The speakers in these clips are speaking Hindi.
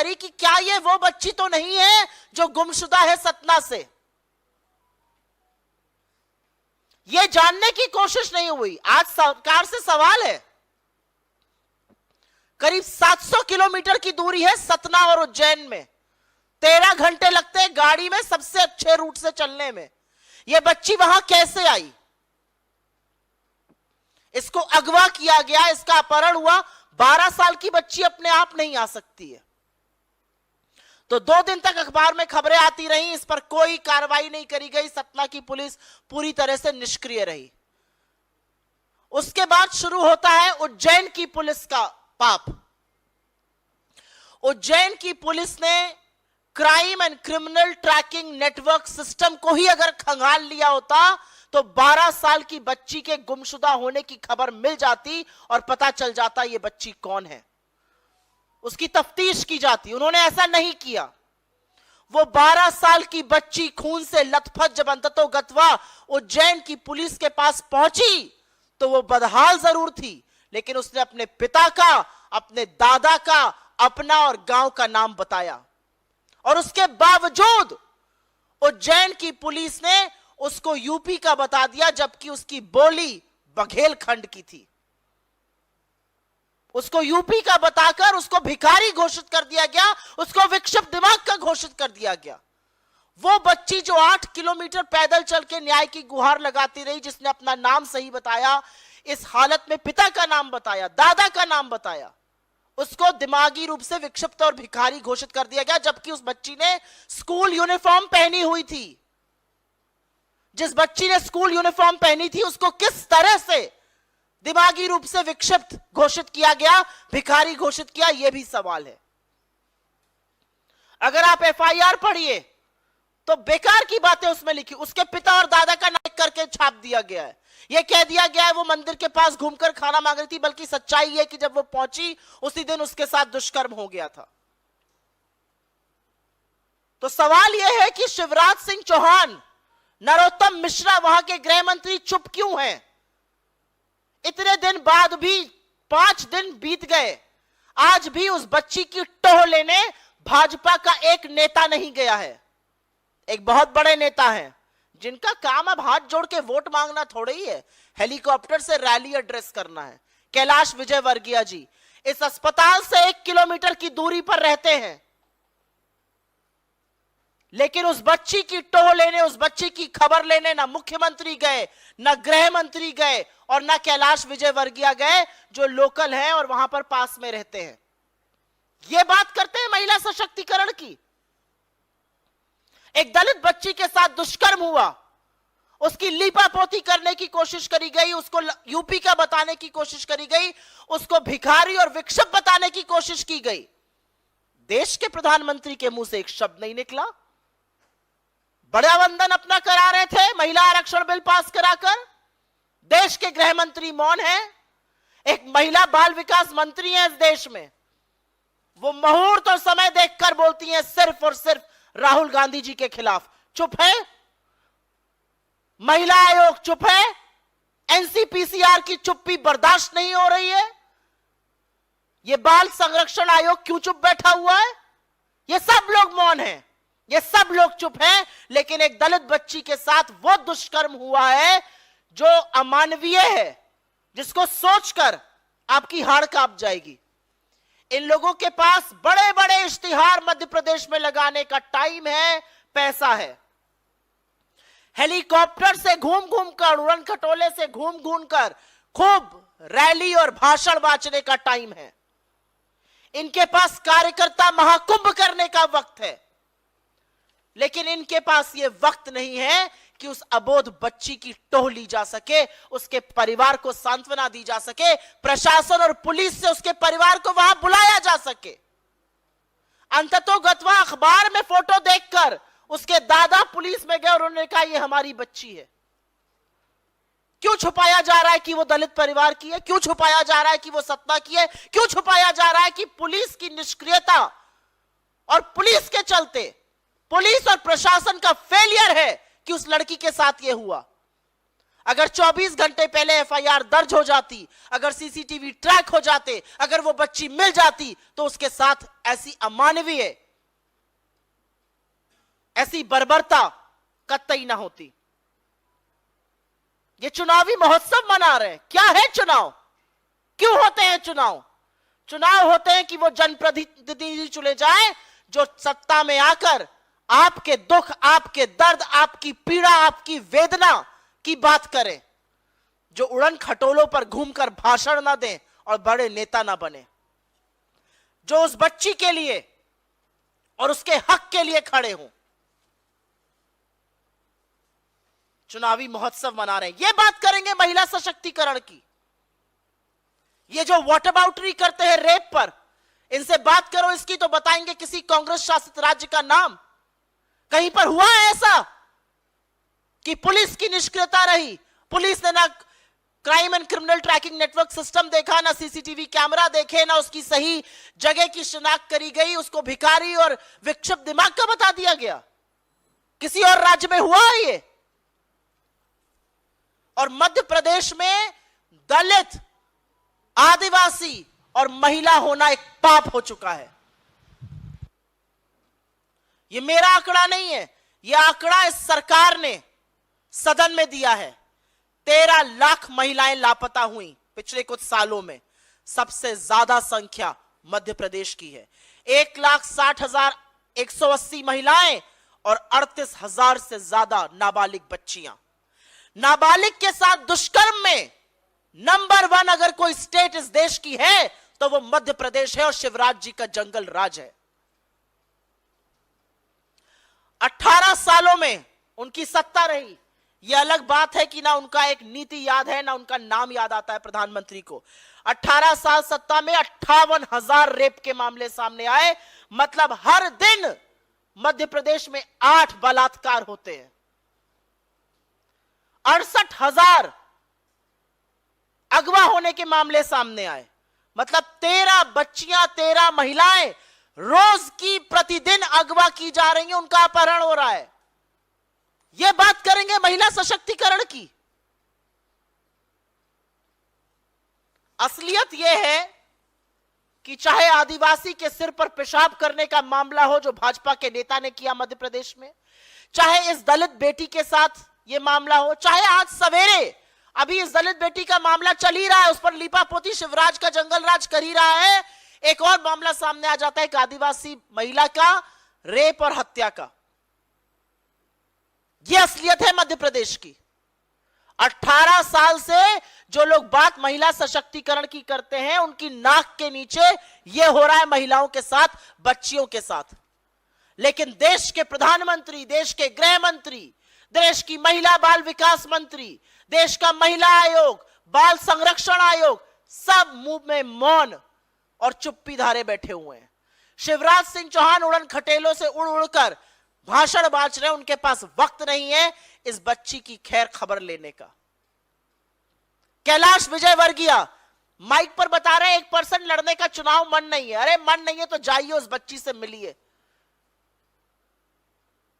करी कि क्या ये वो बच्ची तो नहीं है जो गुमशुदा है सतना से। ये जानने की कोशिश नहीं हुई। आज सरकार से सवाल है, करीब 700 किलोमीटर की दूरी है सतना और उज्जैन में, 13 घंटे लगते हैं गाड़ी में सबसे अच्छे रूट से चलने में। यह बच्ची वहां कैसे आई? इसको अगवा किया गया, इसका अपहरण हुआ। 12 साल की बच्ची अपने आप नहीं आ सकती है। तो 2 दिन तक अखबार में खबरें आती रही, इस पर कोई कार्रवाई नहीं करी गई। सतना की पुलिस पूरी तरह से निष्क्रिय रही। उसके बाद शुरू होता है उज्जैन की पुलिस का पाप। उज्जैन की पुलिस ने crime and criminal tracking network system को ही अगर खंगाल लिया होता तो 12 साल की बच्ची के गुमशुदा होने की खबर मिल जाती और पता चल जाता ये बच्ची कौन है, उसकी तफ्तीश की जाती। उन्होंने ऐसा नहीं किया। वो 12 साल की बच्ची खून से लथपथ जब अंततः गत्वा उज्जैन की पुलिस के पास पहुंची तो वो बदहाल जरूर थी, लेकिन उसने अपने पिता का, अपने दादा का, अपना और गांव का नाम बताया। और उसके बावजूद उज्जैन की पुलिस ने उसको यूपी का बता दिया, जबकि उसकी बोली बघेलखंड की थी। उसको यूपी का बताकर उसको भिखारी घोषित कर दिया गया, उसको विक्षिप्त दिमाग का घोषित कर दिया गया। वो बच्ची जो 8 किलोमीटर पैदल चल के न्याय की गुहार लगाती रही, जिसने अपना नाम सही बताया, इस हालत में पिता का नाम बताया, दादा का नाम बताया, उसको दिमागी रूप से विक्षिप्त और भिखारी घोषित कर दिया गया। जबकि उस बच्ची ने स्कूल यूनिफॉर्म पहनी हुई थी। जिस बच्ची ने स्कूल यूनिफॉर्म पहनी थी उसको किस तरह से दिमागी रूप से विक्षिप्त घोषित किया गया, भिखारी घोषित किया, यह भी सवाल है। अगर आप एफआईआर पढ़िए तो बेकार की बातें उसमें लिखी। उसके पिता और दादा का नाम करके छाप दिया गया है। यह कह दिया गया है वो मंदिर के पास घूमकर खाना मांग रही थी, बल्कि सच्चाई है कि जब वो पहुंची उसी दिन उसके साथ दुष्कर्म हो गया था। तो सवाल यह है कि शिवराज सिंह चौहान, नरोत्तम मिश्रा, वहां के गृह मंत्री चुप क्यों हैं? इतने दिन बाद भी 5 दिन बीत गए, आज भी उस बच्ची की टोह लेने भाजपा का एक नेता नहीं गया है। एक बहुत बड़े नेता हैं जिनका काम अब हाथ जोड़ के वोट मांगना थोड़ा ही है, हेलीकॉप्टर से रैली एड्रेस करना है। कैलाश विजयवर्गीय जी इस अस्पताल से 1 किलोमीटर की दूरी पर रहते हैं, लेकिन उस बच्ची की टोह लेने, उस बच्ची की खबर लेने ना मुख्यमंत्री गए, ना गृह मंत्री गए और ना कैलाश विजयवर्गीय गए, जो लोकल हैं और वहां पर पास में रहते हैं। ये बात करते हैं महिला सशक्तिकरण की। एक दलित बच्ची के साथ दुष्कर्म हुआ, उसकी लीपापोती करने की कोशिश करी गई, उसको यूपी का बताने की कोशिश करी गई, उसको भिखारी और विक्षिप्त बताने की कोशिश की गई। देश के प्रधानमंत्री के मुंह से एक शब्द नहीं निकला। बड़ा वंदन अपना करा रहे थे महिला आरक्षण बिल पास कराकर, देश के गृह मंत्री मौन है। एक महिला बाल विकास मंत्री है इस देश में, वो मुहूर्त और समय देखकर बोलती हैं सिर्फ और सिर्फ राहुल गांधी जी के खिलाफ। चुप है। महिला आयोग चुप है। एनसीपीसीआर की चुप्पी बर्दाश्त नहीं हो रही है। यह बाल संरक्षण आयोग क्यों चुप बैठा हुआ है? ये सब लोग मौन हैं, ये सब लोग चुप हैं। लेकिन एक दलित बच्ची के साथ वो दुष्कर्म हुआ है जो अमानवीय है, जिसको सोचकर आपकी हाड़ कांप जाएगी। इन लोगों के पास बड़े बड़े इश्तिहार मध्य प्रदेश में लगाने का टाइम है, पैसा है। हेलीकॉप्टर से घूम घूम कर, उड़न खटोले से घूम घूम कर खूब रैली और भाषण बांटने का टाइम है। इनके पास कार्यकर्ता महाकुंभ करने का वक्त है, लेकिन इनके पास यह वक्त नहीं है कि उस अबोध बच्ची की टोह ली जा सके, उसके परिवार को सांत्वना दी जा सके, प्रशासन और पुलिस से उसके परिवार को वहां बुलाया जा सके। अंततः गत्वा अखबार में फोटो देखकर उसके दादा पुलिस में गए और उन्होंने कहा यह हमारी बच्ची है। क्यों छुपाया जा रहा है कि वो दलित परिवार की है? क्यों छुपाया जा रहा है कि वो सतना की है? क्यों छुपाया जा रहा है कि पुलिस की निष्क्रियता और पुलिस के चलते, पुलिस और प्रशासन का फेलियर है कि उस लड़की के साथ यह हुआ? अगर 24 घंटे पहले एफआईआर दर्ज हो जाती, अगर सीसीटीवी ट्रैक हो जाते, अगर वो बच्ची मिल जाती, तो उसके साथ ऐसी अमानवीय, ऐसी बर्बरता कतई ना होती। ये चुनावी महोत्सव मना रहे हैं। क्या है चुनाव? क्यों होते हैं चुनाव? चुनाव होते हैं कि वो जनप्रतिनिधि चुने जाएं जो सत्ता में आकर आपके दुख, आपके दर्द, आपकी पीड़ा, आपकी वेदना की बात करें, जो उड़न खटोलों पर घूमकर भाषण ना दें और बड़े नेता ना बने, जो उस बच्ची के लिए और उसके हक के लिए खड़े हों। चुनावी महोत्सव मना रहे हैं। ये बात करेंगे महिला सशक्तिकरण की। ये जो व्हाटअबाउटरी करते हैं रेप पर, इनसे बात करो इसकी तो बताएंगे किसी कांग्रेस शासित राज्य का नाम। कहीं पर हुआ है ऐसा कि पुलिस की निष्क्रियता रही? पुलिस ने ना crime and criminal tracking network system देखा, ना सीसीटीवी कैमरा देखे, ना उसकी सही जगह की शिनाख्त करी गई, उसको भिखारी और विक्षिप्त दिमाग का बता दिया गया। किसी और राज्य में हुआ है ये? और मध्य प्रदेश में दलित, आदिवासी और महिला होना एक पाप हो चुका है। ये मेरा आंकड़ा नहीं है, यह आंकड़ा इस सरकार ने सदन में दिया है। 13 लाख महिलाएं लापता हुई पिछले कुछ सालों में। सबसे ज्यादा संख्या मध्य प्रदेश की है। 1,60,180 महिलाएं और 38,000 से ज्यादा नाबालिग बच्चियां। नाबालिग के साथ दुष्कर्म में नंबर 1 अगर कोई स्टेट इस देश की है तो वो मध्य प्रदेश है और शिवराज जी का जंगल राज है। 18 सालों में उनकी सत्ता रही। यह अलग बात है कि ना उनका एक नीति याद है, ना उनका नाम याद आता है प्रधानमंत्री को। 18 साल सत्ता में 58,000 रेप के मामले सामने आए। मतलब हर दिन मध्य प्रदेश में 8 बलात्कार होते हैं। 68,000 अगवा होने के मामले सामने आए। मतलब 13 बच्चियां, 13 महिलाएं रोज की प्रतिदिन अगवा की जा रही हैं, उनका अपहरण हो रहा है। यह बात करेंगे महिला सशक्तिकरण की। असलियत यह है कि चाहे आदिवासी के सिर पर पेशाब करने का मामला हो जो भाजपा के नेता ने किया मध्य प्रदेश में, चाहे इस दलित बेटी के साथ यह मामला हो, चाहे आज सवेरे अभी इस दलित बेटी का मामला चल ही रहा है, उस पर लीपापोती शिवराज का जंगल राज कर ही रहा है, एक और मामला सामने आ जाता है एक आदिवासी महिला का रेप और हत्या का। यह असलियत है मध्य प्रदेश की। 18 साल से जो लोग बात महिला सशक्तिकरण की करते हैं, उनकी नाक के नीचे यह हो रहा है महिलाओं के साथ, बच्चियों के साथ। लेकिन देश के प्रधानमंत्री, देश के गृह मंत्री, देश की महिला बाल विकास मंत्री, देश का महिला आयोग, बाल संरक्षण आयोग, सब मुंह में मौन और चुप्पी धारे बैठे हुए हैं। शिवराज सिंह चौहान उड़न खटेलों से उड़ उड़कर भाषण बांट रहे हैं। उनके पास वक्त नहीं है इस बच्ची की खैर खबर लेने का। कैलाश विजयवर्गीय माइक पर बता रहे हैं 1% लड़ने का चुनाव मन नहीं है। अरे मन नहीं है तो जाइए उस बच्ची से मिलिए।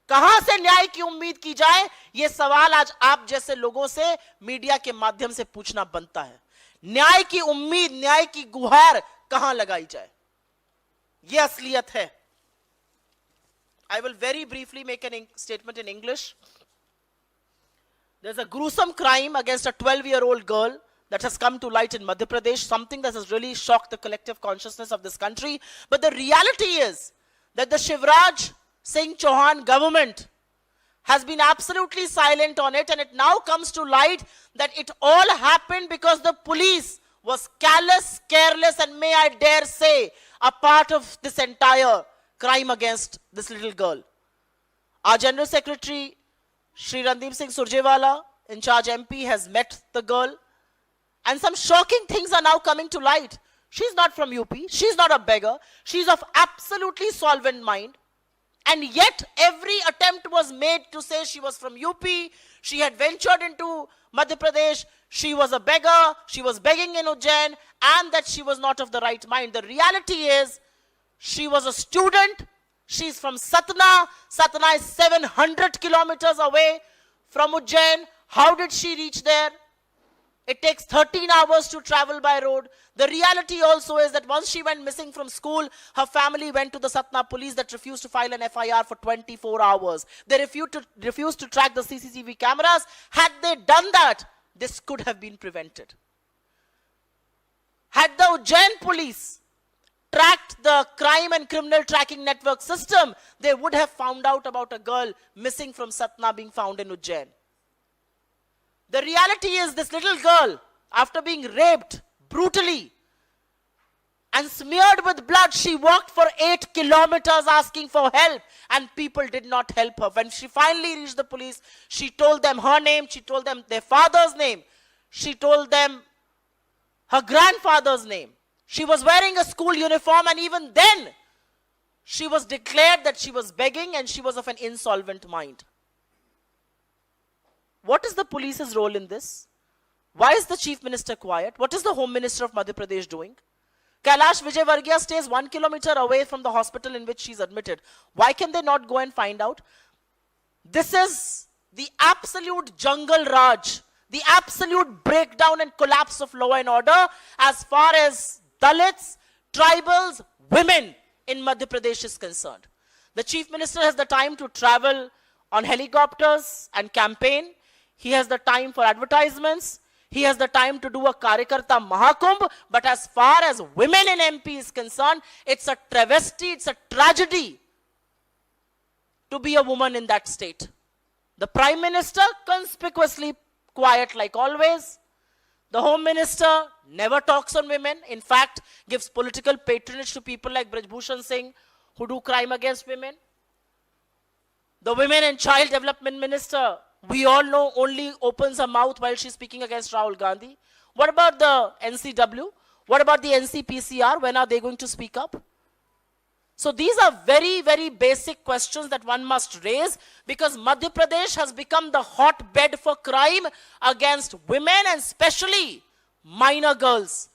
कहां से न्याय की उम्मीद की जाए, यह सवाल आज आप जैसे लोगों से मीडिया के माध्यम से पूछना बनता है। न्याय की उम्मीद, न्याय की गुहार कहां लगाई जाए, यह असलियत है। I will very briefly make a statement in English. There's a gruesome crime against a 12-year-old girl that has come to light in Madhya Pradesh, something that has really shocked the collective consciousness of this country. But the reality is that the Shivraj Singh Chauhan government has been absolutely silent on it, and it now comes to light that it all happened because the police was callous, careless, and may I dare say, a part of this entire crime against this little girl. Our General Secretary, Shri Randeep Singh Surjewala, in charge MP, has met the girl, and some shocking things are now coming to light. She's not from UP, she's not a beggar, she's of absolutely solvent mind, and yet every attempt was made to say she was from UP, she had ventured into Madhya Pradesh, she was a beggar, she was begging in Ujjain, and that she was not of the right mind. The reality is, she was a student. She's from Satna. Satna is 700 kilometers away from Ujjain. How did she reach there? It takes 13 hours to travel by road. The reality also is that once she went missing from school, her family went to the Satna police that refused to file an FIR for 24 hours. They refused to track the CCTV cameras. Had they done that, this could have been prevented. Had the Ujjain police tracked the crime and criminal tracking network system, they would have found out about a girl missing from Satna being found in Ujjain. The reality is this little girl, after being raped brutally and smeared with blood, she walked for 8 kilometers asking for help, and people did not help her. When she finally reached the police, she told them her name, she told them their father's name, she told them her grandfather's name. She was wearing a school uniform, and even then, she was declared that she was begging and she was of an insolvent mind. What is the police's role in this? Why is the chief minister quiet? What is the home minister of Madhya Pradesh doing? Kailash Vijayvargiya stays 1 kilometer away from the hospital in which she's admitted. Why can they not go and find out? This is the absolute jungle raj, the absolute breakdown and collapse of law and order as far as Dalits, tribals, women in Madhya Pradesh is concerned. The chief minister has the time to travel on helicopters and campaign. He has the time for advertisements. He has the time to do a Karyakarta Mahakumbh. But as far as women in MP is concerned, it's a travesty, it's a tragedy to be a woman in that state. The Prime Minister, conspicuously quiet like always. The Home Minister never talks on women. In fact, gives political patronage to people like Braj Bhushan Singh who do crime against women. The Women and Child Development Minister, we all know, only opens her mouth while she's speaking against Rahul Gandhi. What about the NCW? What about the NCPCR? When are they going to speak up? So these are very, very basic questions that one must raise, because Madhya Pradesh has become the hotbed for crime against women and especially minor girls.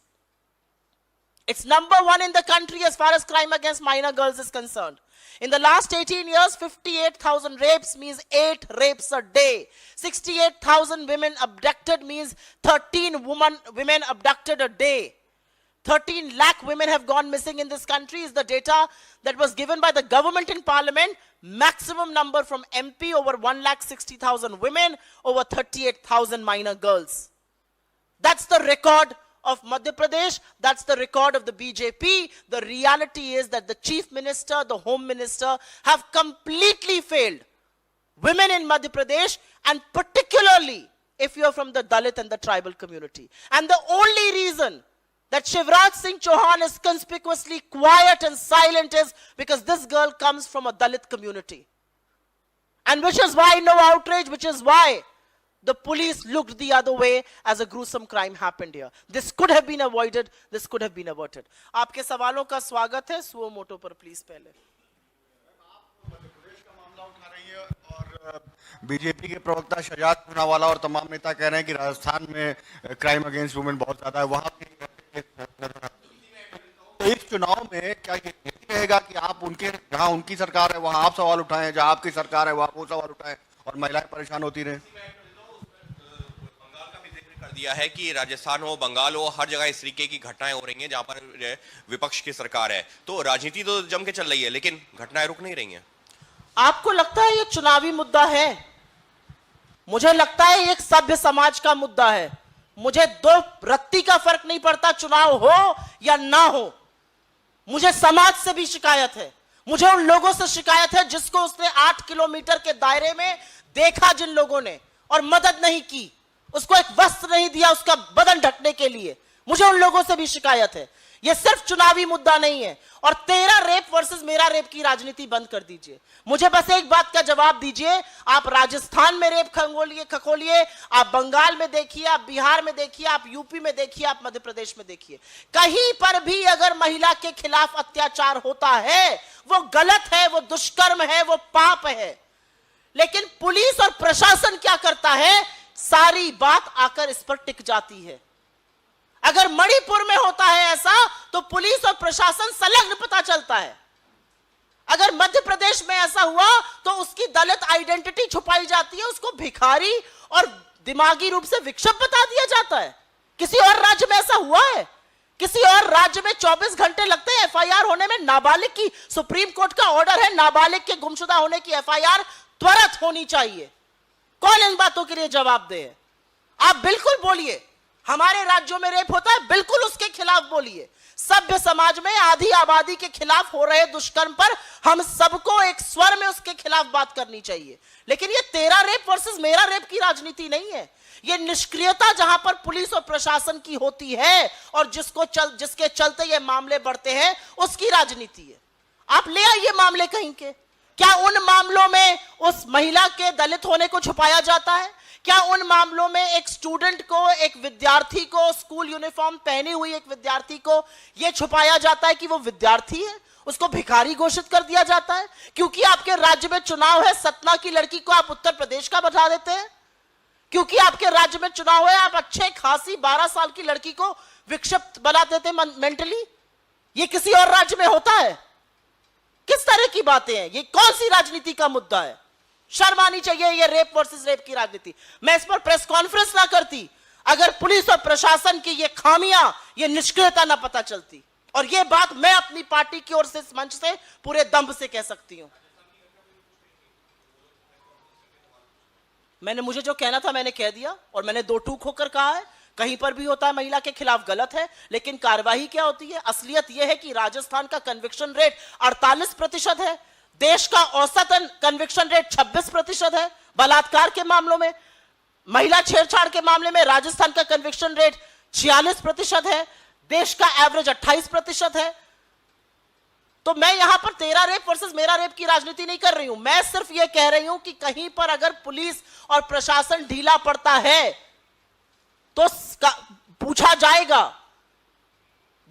It's number 1 in the country as far as crime against minor girls is concerned. In the last 18 years, 58,000 rapes means 8 rapes a day. 68,000 women abducted means 13 women abducted a day. 13 lakh women have gone missing in this country is the data that was given by the government in parliament. Maximum number from MP, over 1,60,000 women, over 38,000 minor girls. That's the record of Madhya Pradesh. That's the record of the BJP. The reality is that the Chief Minister, the Home Minister have completely failed women in Madhya Pradesh, and particularly if you're from the Dalit and the tribal community. And the only reason that Shivraj Singh Chauhan is conspicuously quiet and silent is because this girl comes from a Dalit community. And which is why no outrage, which is why the police looked the other way as a gruesome crime happened here. This could have been avoided. This could have been averted. आपके सवालों का स्वागत है. सुओ मोटो पर प्लीज पहले. आप मध्य प्रदेश का मामला उठा रही है और बीजेपी के प्रवक्ता शहजाद पूनावाला और तमाम नेता कह रहे हैं कि राजस्थान में क्राइम अगेंस्ट वुमेन बहुत ज्यादा है. वहां तो इस चुनाव में क्या ये रहेगा कि आप उनके जहां उनकी सरकार है वहां आप सवाल उठाएं, जहां आपकी सरकार है वहां वो सवाल उठाएं और महिलाएं परेशान होती रहें? कर दिया है कि राजस्थान हो, बंगाल हो, हर जगह इस तरीके की घटनाएं हो रही हैं जहां पर विपक्ष की सरकार है. तो राजनीति तो जम के चल रही है, लेकिन घटनाएं रुक नहीं रही हैं. आपको लगता है ये चुनावी मुद्दा है? मुझे लगता है ये एक सभ्य समाज का मुद्दा है. मुझे 2 रत्ती का फर्क नहीं पड़ता चुनाव हो या ना हो. मुझे समाज से भी शिकायत है. मुझे उन लोगों से शिकायत है जिसको उसने 8 किलोमीटर के दायरे में देखा, जिन लोगों ने, और मदद नहीं की, उसको एक वस्त्र नहीं दिया उसका बदन ढकने के लिए. मुझे उन लोगों से भी शिकायत है. यह सिर्फ चुनावी मुद्दा नहीं है. और 13 रेप वर्सेस मेरा रेप की राजनीति बंद कर दीजिए. मुझे बस एक बात का जवाब दीजिए. आप राजस्थान में रेप खंगोलिए, आप बंगाल में देखिए, आप बिहार में देखिए, आप यूपी में देखिए, आप मध्य प्रदेश में देखिए. कहीं पर भी अगर महिला के खिलाफ अत्याचार होता है, वो गलत है, वो दुष्कर्म है, वो पाप है. लेकिन पुलिस और प्रशासन क्या करता है? सारी बात आकर इस पर टिक जाती है. अगर मणिपुर में होता है ऐसा, तो पुलिस और प्रशासन संलग्न पता चलता है. अगर मध्य प्रदेश में ऐसा हुआ तो उसकी दलित आइडेंटिटी छुपाई जाती है, उसको भिखारी और दिमागी रूप से विक्षिप्त बता दिया जाता है। किसी और राज्य में ऐसा हुआ है? किसी और राज्य में 24 घंटे लगते हैं एफआईआर होने में? नाबालिग की सुप्रीम कोर्ट का ऑर्डर है, नाबालिग के गुमशुदा होने की एफआईआर त्वरित होनी चाहिए। कौन इन बातों के लिए जवाब दे? आप बिल्कुल बोलिए, हमारे राज्यों में रेप होता है, बिल्कुल उसके खिलाफ बोलिए। सभ्य समाज में आधी आबादी के खिलाफ हो रहे दुष्कर्म पर हम सबको एक स्वर में उसके खिलाफ बात करनी चाहिए। लेकिन ये तेरा रेप वर्सेस मेरा रेप की राजनीति नहीं है। ये निष्क्रियता जहां पर पुलिस और प्रशासन की होती है और जिसके चलते ये मामले बढ़ते हैं, उसकी राजनीति है। आप ले आइए मामले कहीं के। क्या उन मामलों में उस महिला के दलित होने को छुपाया जाता है? क्या उन मामलों में एक स्टूडेंट को, एक विद्यार्थी को, स्कूल यूनिफॉर्म पहनी हुई एक विद्यार्थी को यह छुपाया जाता है कि वो विद्यार्थी है? उसको भिखारी घोषित कर दिया जाता है क्योंकि आपके राज्य में चुनाव है, सतना की लड़की को आप उत्तर प्रदेश का बता देते हैं। क्योंकि आपके राज्य में चुनाव है, आप अच्छे खासी 12 साल की लड़की को विक्षिप्त बना देते मेंटली। ये किसी और राज्य में होता है? किस तरह की बातें हैं ये? कौन सी राजनीति का मुद्दा है? शर्म आनी चाहिए ये रेप वर्सेस रेप की राजनीति। मैं इस पर प्रेस कॉन्फ्रेंस ना करती अगर पुलिस और प्रशासन की ये खामियां, ये निष्क्रियता ना पता चलती। और ये बात मैं अपनी पार्टी की ओर से इस मंच से पूरे दम्भ से कह सकती हूं। मुझे जो कहना था मैंने कह दिया और मैंने दो टूक होकर कहा है। कहीं पर भी होता है महिला के खिलाफ गलत है, लेकिन कार्रवाई क्या होती है? असलियत यह है कि राजस्थान का कन्विक्शन रेट 48% है। देश का औसतन कन्विक्शन रेट 26% है। बलात्कार के मामलों में, महिला छेड़छाड़ के मामले में राजस्थान का कन्विक्शन रेट 46% है। देश का एवरेज 28% है। तो मैं यहां पर तेरा रेप वर्सेस मेरा रेप की राजनीति नहीं कर रही हूं। मैं सिर्फ यह कह रही हूं कि कहीं पर अगर पुलिस और प्रशासन ढीला पड़ता है तो पूछा जाएगा।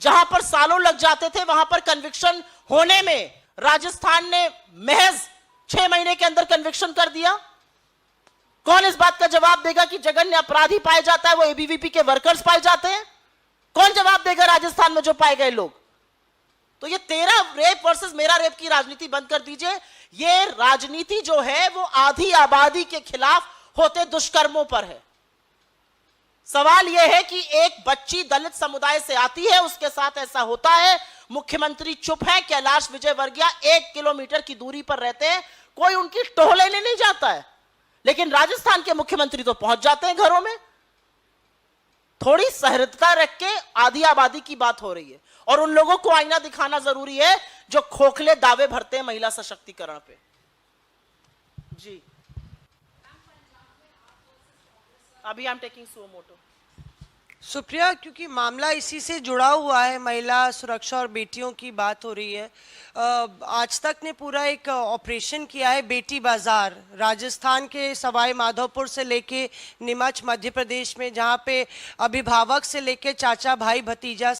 जहां पर सालों लग जाते थे वहां पर कन्विक्शन होने में राजस्थान ने महज 6 महीने के अंदर कन्विक्शन कर दिया। कौन इस बात का जवाब देगा कि जघन्य अपराधी पाए जाता है वो एबीवीपी के वर्कर्स पाए जाते हैं? कौन जवाब देगा राजस्थान में जो पाए गए लोग? तो ये तेरा रेप वर्सेस मेरा रेप की राजनीति बंद कर दीजिए। ये राजनीति जो है वो आधी आबादी के खिलाफ होते दुष्कर्मों पर है। सवाल यह है कि एक बच्ची दलित समुदाय से आती है, उसके साथ ऐसा होता है, मुख्यमंत्री चुप है। कैलाश विजयवर्गीय 1 किलोमीटर की दूरी पर रहते हैं, कोई उनकी टोह लेने नहीं जाता है। लेकिन राजस्थान के मुख्यमंत्री तो पहुंच जाते हैं घरों में। थोड़ी सहृदता रख के आधी आबादी की बात हो रही है और उन लोगों को आईना दिखाना जरूरी है जो खोखले दावे भरते हैं महिला सशक्तिकरण पे। जी, अभी I am taking suo motu. Supriya, क्योंकि मामला इसी से जुड़ा हुआ है, महिला सुरक्षा और बेटियों की बात हो रही है। आज तक ने पूरा एक ऑपरेशन किया है बेटी बाजार, राजस्थान के सवाई माधोपुर से लेके नीमच मध्य प्रदेश में, जहां पे अभिभावक से लेके चाचा भाई भतीजा